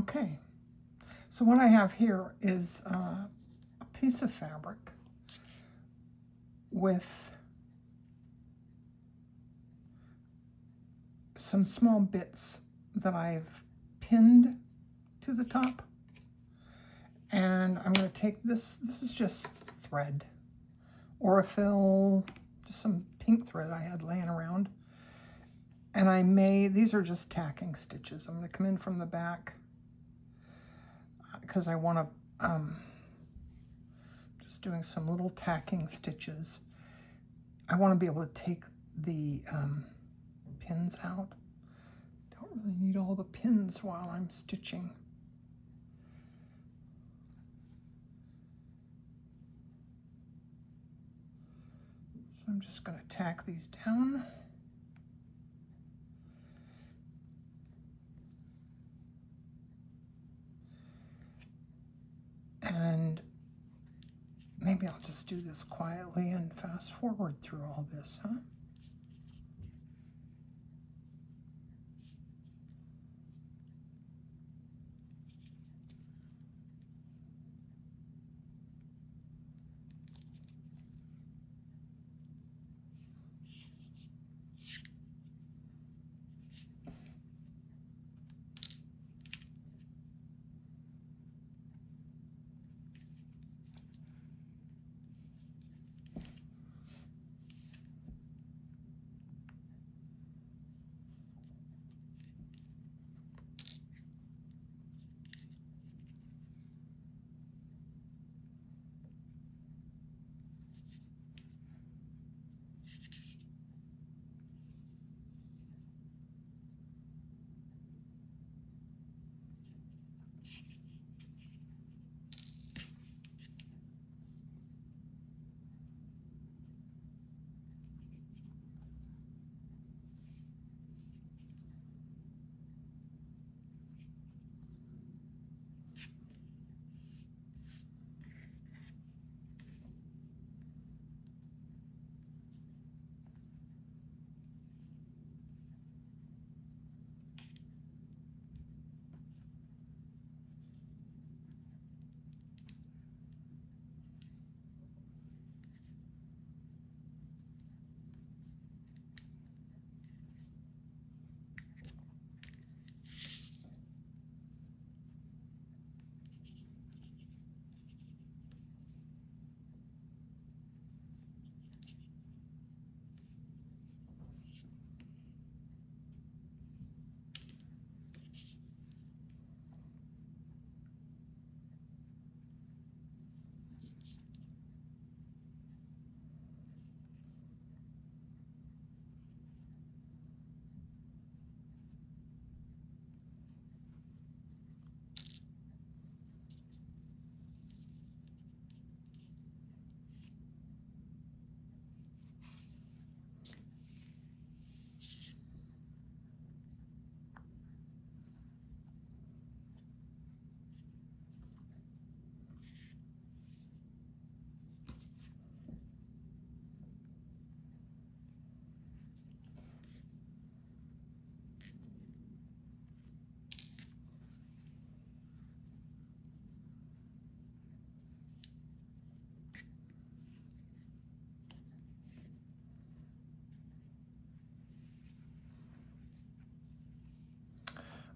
Okay, so what I have here is a piece of fabric with some small bits that I've pinned to the top. And I'm going to take this is just thread, Aurifil, just some pink thread I had laying around. And these are just tacking stitches. I'm going to come in from the back because I want to, just doing some little tacking stitches. I want to be able to take the pins out. Don't really need all the pins while I'm stitching. So I'm just going to tack these down. And maybe I'll just do this quietly and fast forward through all this, huh?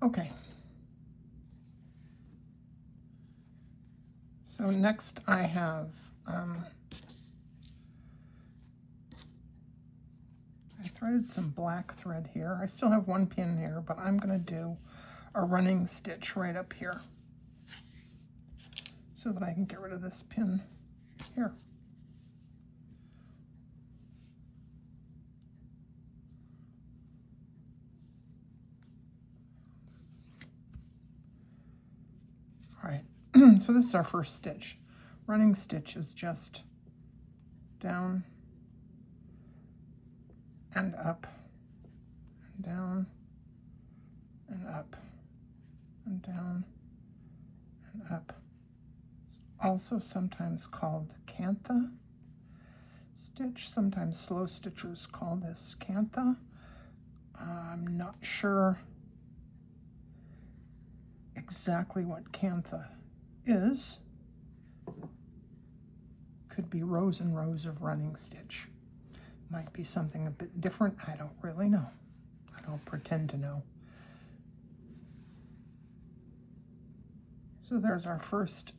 Okay. So next I have, I threaded some black thread here. I still have one pin here, but I'm going to do a running stitch right up here so that I can get rid of this pin here. All right, so this is our first stitch. Running stitch is just down and up and down and up and down and up. It's also sometimes called cantha stitch. Sometimes slow stitchers call this cantha. I'm not sure exactly what cantha is. Could be rows and rows of running stitch. Might be something a bit different. I don't really know. I don't pretend to know. So there's our first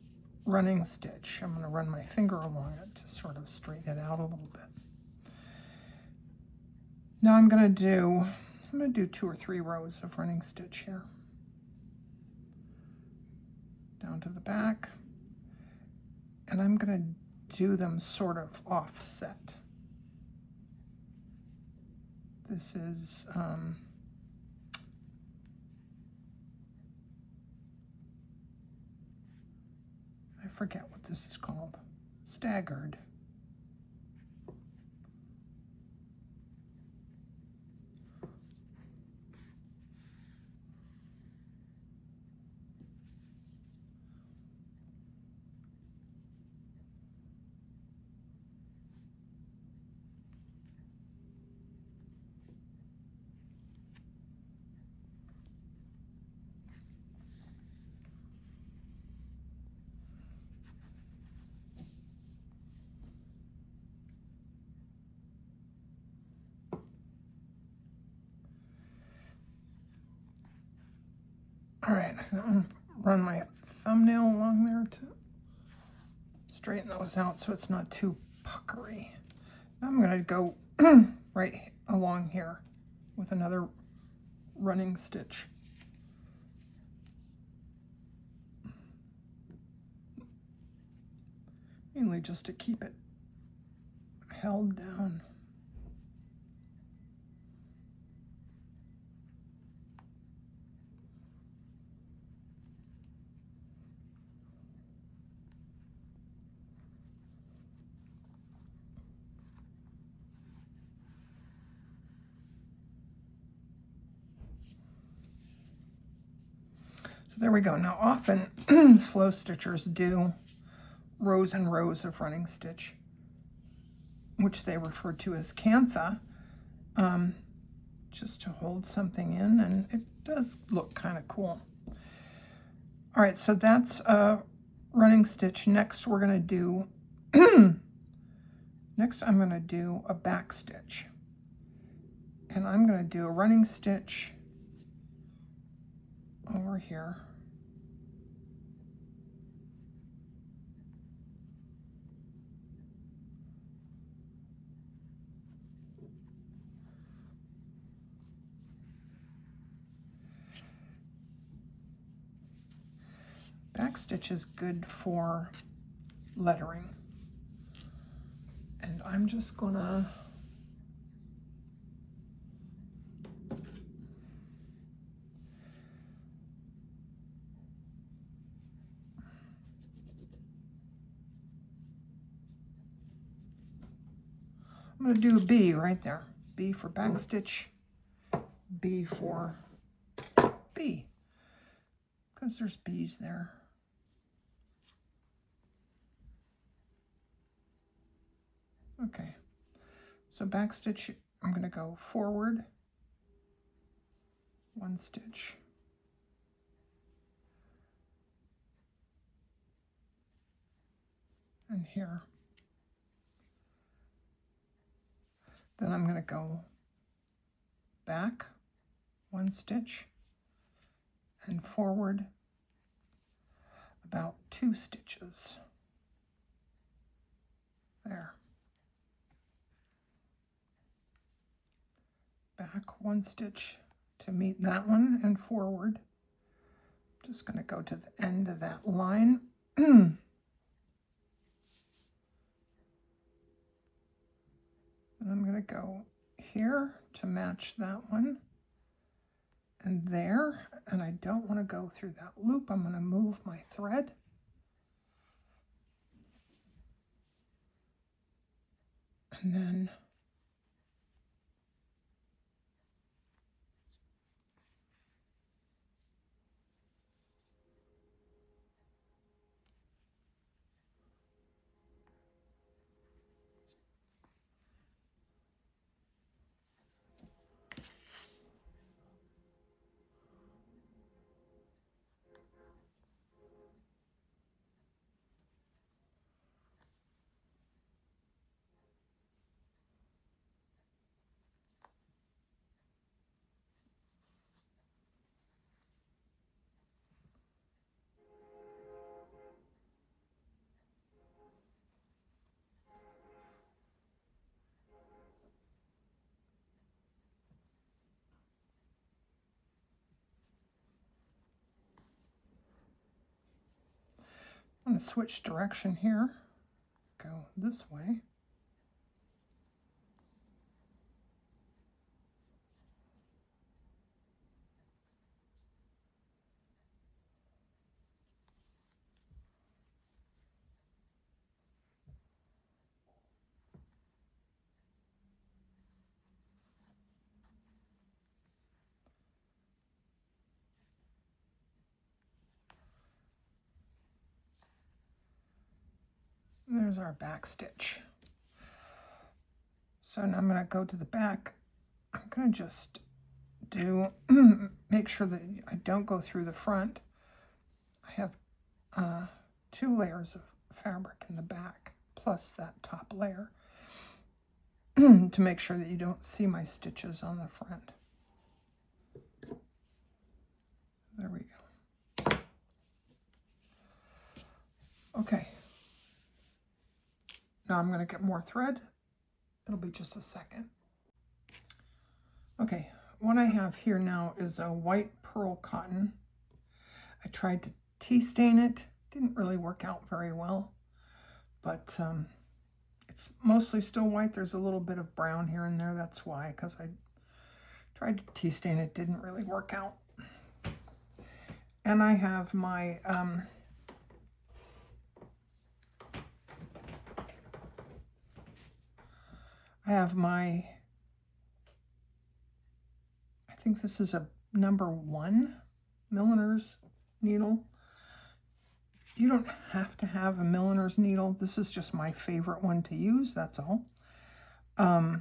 running stitch. I'm going to run my finger along it to sort of straighten it out a little bit. Now I'm going to do 2 or 3 rows of running stitch here. Down to the back. And I'm going to do them sort of offset. This is I forget what this is called. Staggered. All right, I'm going to run my thumbnail along there to straighten those out so it's not too puckery. Now I'm going to go right along here with another running stitch. Mainly just to keep it held down. So there we go. Now often slow stitchers do rows and rows of running stitch, which they refer to as cantha, just to hold something in, and it does look kind of cool. All right, so that's a running stitch. Next we're going to do next I'm going to do a back stitch, and I'm going to do a running stitch over here. Back stitch is good for lettering, and I'm just gonna do a B right there. B for back stitch, B for B, because there's B's there. Okay, so back stitch, I'm going to go forward 1 stitch, and here. Then I'm going to go back 1 stitch and forward about 2 stitches. There. Back 1 stitch to meet that one and forward. Just going to go to the end of that line. And I'm going to go here to match that one and there, and I don't want to go through that loop. I'm going to move my thread. And then I'm going to switch direction here, go this way. There's our back stitch. So now I'm going to go to the back. I'm going to just do, make sure that I don't go through the front. I have 2 layers of fabric in the back, plus that top layer, to make sure that you don't see my stitches on the front. There we go. Okay. Now I'm going to get more thread. It'll be just a second. Okay, what I have here now is a white pearl cotton. I tried to tea stain it. Didn't really work out very well, but it's mostly still white. There's a little bit of brown here and there. That's why, because I tried to tea stain it. Didn't really work out. And I have my I think this is a number 1 milliner's needle. You don't have to have a milliner's needle. This is just my favorite one to use, that's all. I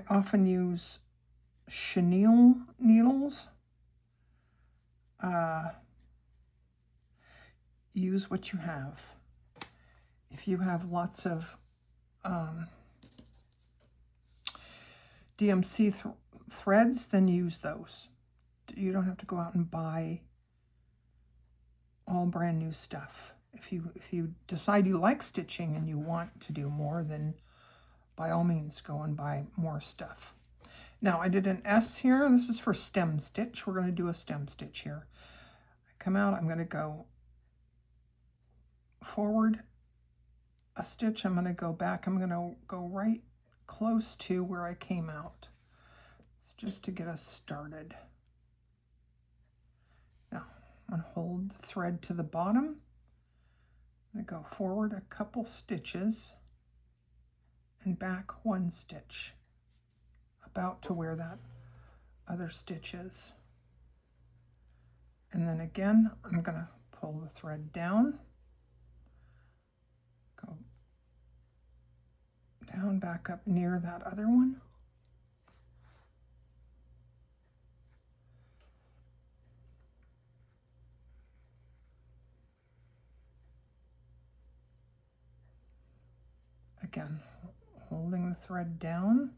often use chenille needles. Use what you have. If you have lots of DMC threads, then use those. You don't have to go out and buy all brand new stuff. If you decide you like stitching and you want to do more, then by all means go and buy more stuff. Now I did an S here. This is for stem stitch. We're going to do a stem stitch here. I come out, I'm going to go forward a stitch. I'm going to go back. I'm going to go right close to where I came out. It's just to get us started. Now I'm going to hold the thread to the bottom. I'm going to go forward a couple stitches and back 1 stitch, about to where that other stitch is. And then again, I'm going to pull the thread down, go down, back up near that other one. Again, holding the thread down.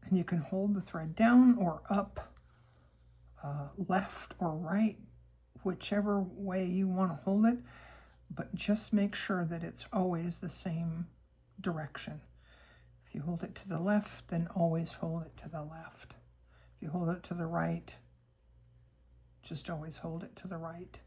And you can hold the thread down or up, left or right, whichever way you want to hold it, but just make sure that it's always the same direction. If you hold it to the left, then always hold it to the left. If you hold it to the right, just always hold it to the right.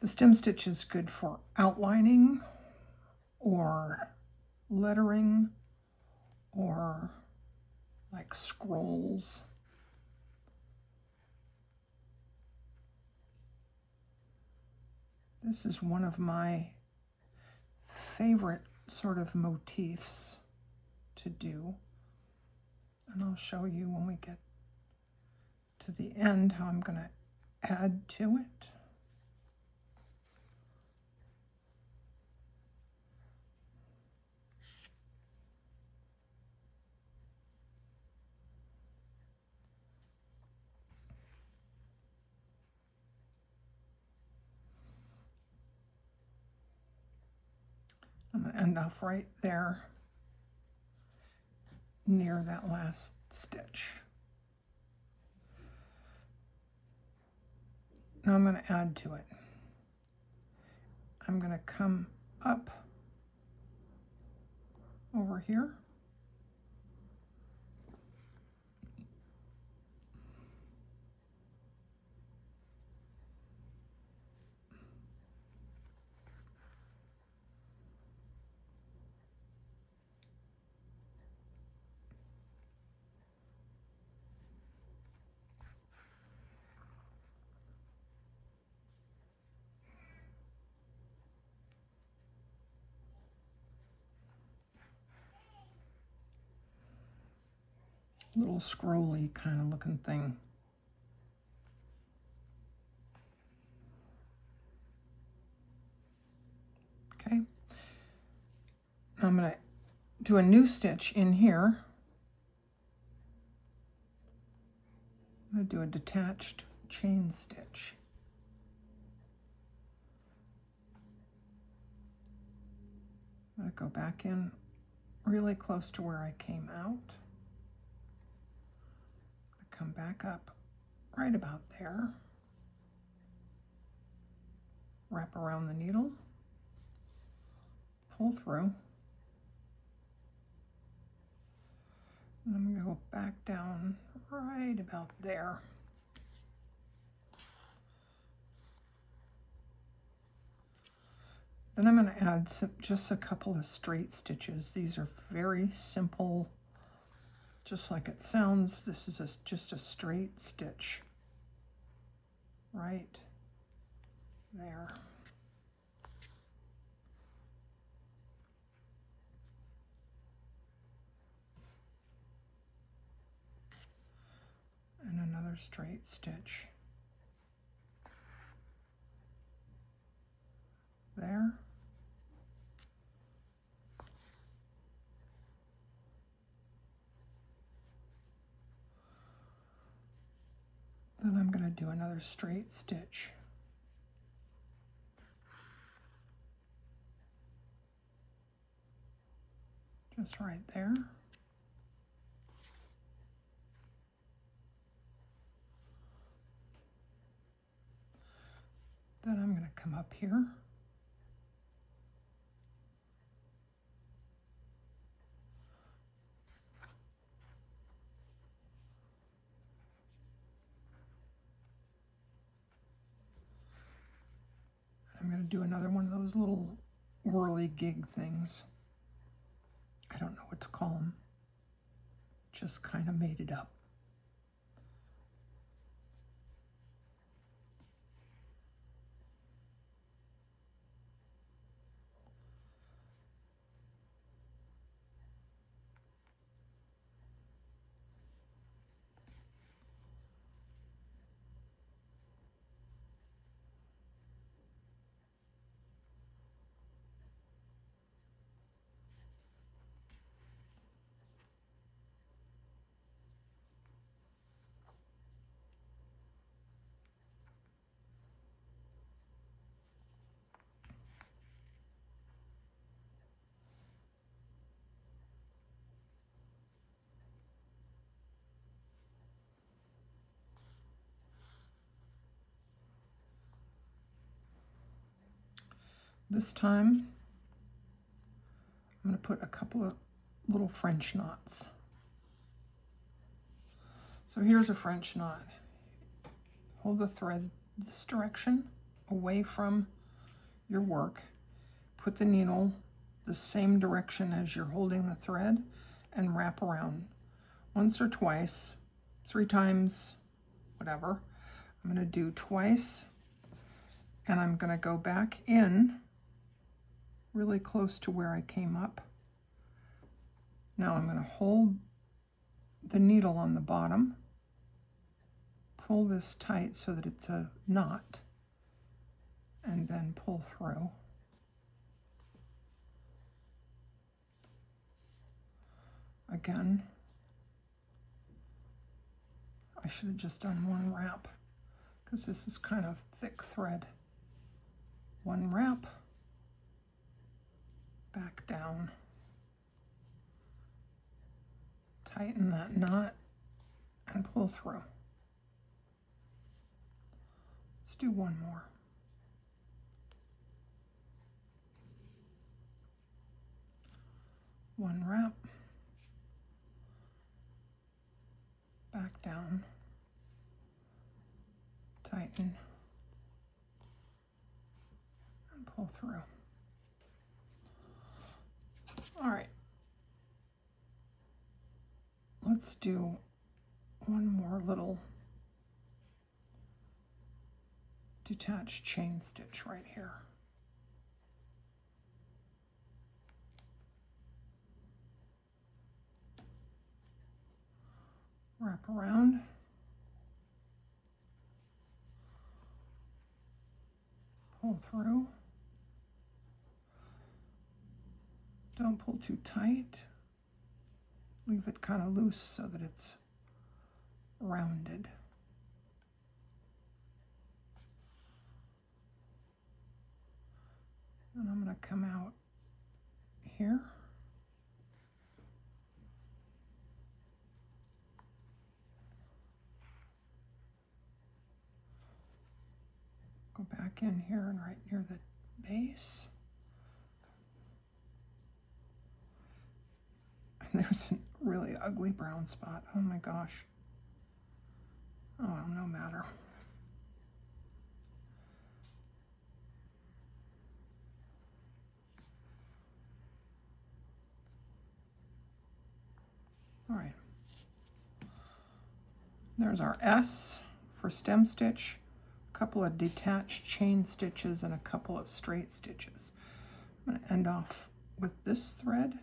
The stem stitch is good for outlining or lettering or like scrolls. This is one of my favorite sort of motifs to do. And I'll show you when we get to the end how I'm going to add to it. I'm going to end off right there near that last stitch. Now I'm going to add to it. I'm going to come up over here. Little scrolly kind of looking thing. Okay. Now I'm going to do a new stitch in here. I'm going to do a detached chain stitch. I'm going to go back in really close to where I came out. Come back up right about there. Wrap around the needle. Pull through. And I'm going to go back down right about there. Then I'm going to add just a couple of straight stitches. These are very simple, just like it sounds. This is just a straight stitch right there. And another straight stitch there. Then I'm going to do another straight stitch just right there. Then I'm going to come up here. I'm going to do another one of those little whirly gig things. I don't know what to call them. Just kind of made it up. This time, I'm going to put a couple of little French knots. So here's a French knot. Hold the thread this direction away from your work. Put the needle the same direction as you're holding the thread and wrap around once or twice, 3 times, whatever. I'm going to do twice, and I'm going to go back in really close to where I came up. Now I'm going to hold the needle on the bottom, pull this tight so that it's a knot, and then pull through. Again, I should have just done one wrap because this is kind of thick thread. One wrap, back down, tighten that knot, and pull through. Let's do one more. One wrap, back down, tighten, and pull through. All right, let's do one more little detached chain stitch right here. Wrap around, pull through. Don't pull too tight. Leave it kind of loose so that it's rounded. And I'm going to come out here. Go back in here and right near the base. And there's a really ugly brown spot. Oh my gosh. Oh, well, no matter. All right. There's our S for stem stitch, a couple of detached chain stitches, and a couple of straight stitches. I'm going to end off with this thread.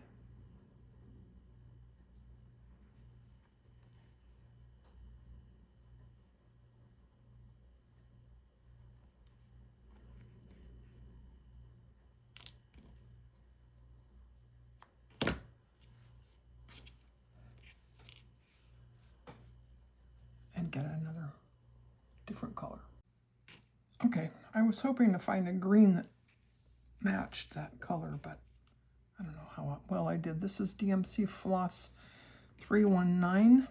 And get another different color. Okay, I was hoping to find a green that matched that color, but I don't know how well I did. This is DMC Floss 319,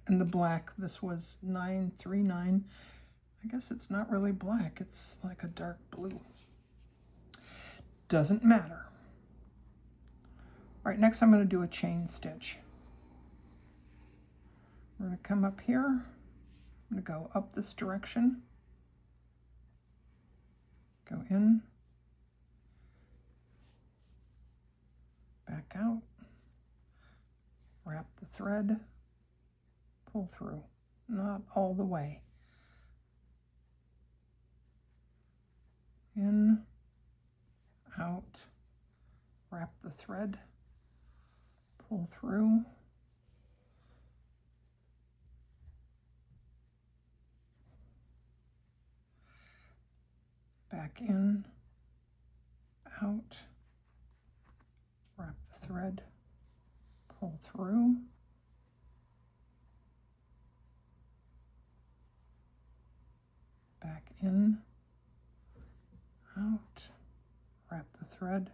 and the black, this was 939. I guess it's not really black, it's like a dark blue. Doesn't matter. All right, next I'm going to do a chain stitch. We're going to come up here. I'm going to go up this direction. Go in. Back out. Wrap the thread. Pull through. Not all the way. In. Out. Wrap the thread. Pull through. Back in, out, wrap the thread, pull through, back in, out, wrap the thread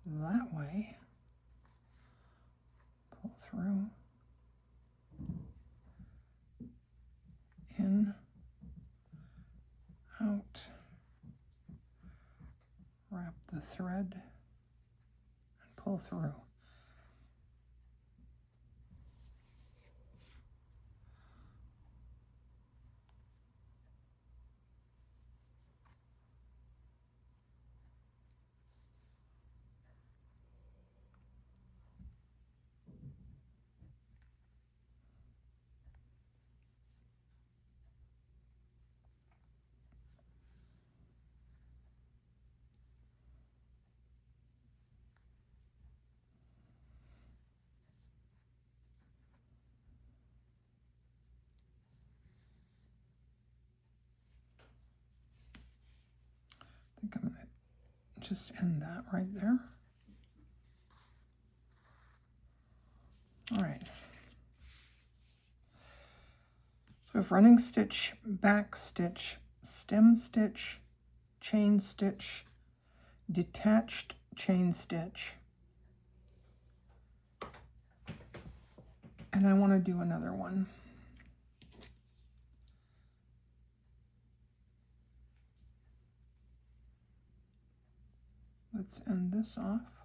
that way, pull through, in, out, wrap the thread, and pull through. think I'm going to just end that right there. All right. So we have running stitch, back stitch, stem stitch, chain stitch, detached chain stitch. And I want to do another one. Let's end this off.